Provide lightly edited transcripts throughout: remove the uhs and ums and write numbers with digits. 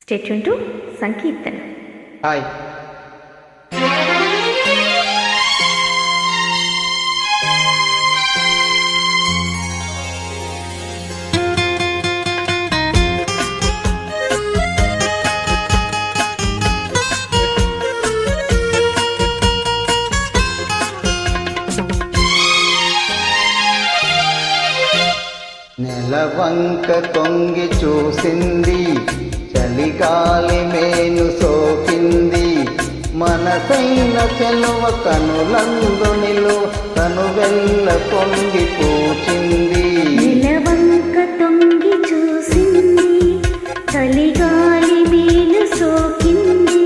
Stay tuned to Sankirtan. Hi. నెలవంక తొంగి చూసింది, చలిగాలి మేను సోకింది, మనసైన చెలువ కనులందు నిలువ కనువెల్ల పొంగి పూచింది. నెలవంక తొంగి చూసింది, చలిగాలి మేను సోకింది,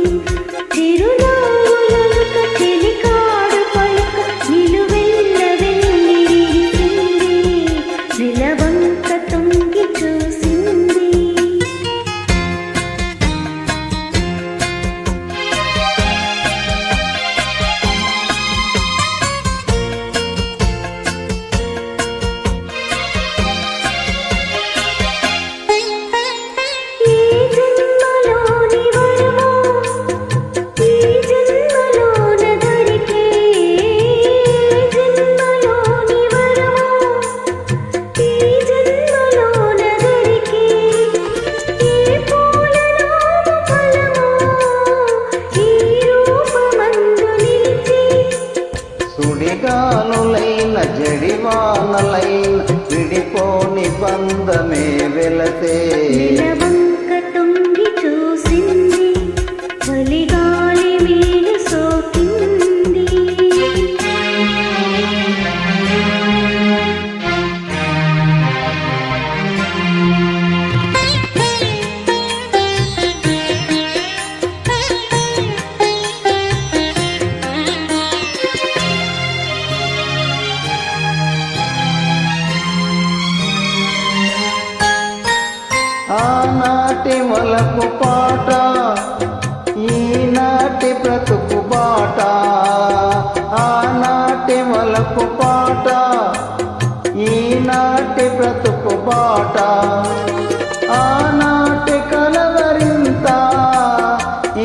చిరునవ్వులొలుక చెలికాడు పలుక నిలువెల్ల వెల్లిరిసింది. నెలవంక తొంగి చూసింది. సుడిగాలులైన జడివానలైన విడిపోని బంధమే వెలసే. నెలవంక తొంగి చూసింది, చలిగాలి మేలు సోకింది. ఆనాటి మొలకు పాట, ఈనాటి బ్రతుకు బాట. ఆనాటి మొలకు పాట, ఈనాటి బ్రతుకు బాట. ఆనాటి కలవరింత,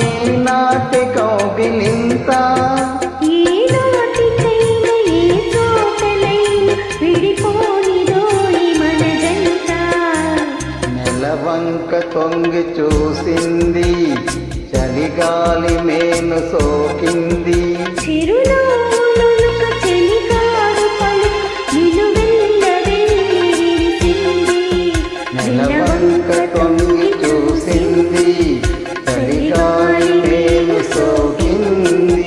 ఈనాటి కౌగిలింత. ఈనాటికైనా ఏ చోటనైనా విడిపోనిదోయి మన జంట. నెలవంక తొంగి చూసింది, చలిగాలి మేను సోకింది, చిరునవ్వులొలుక చెలికాడు పలుక నిలువెల్ల వెల్లిరిసింది. నెలవంక తొంగి చూసింది, చలిగాలి మేను సోకింది.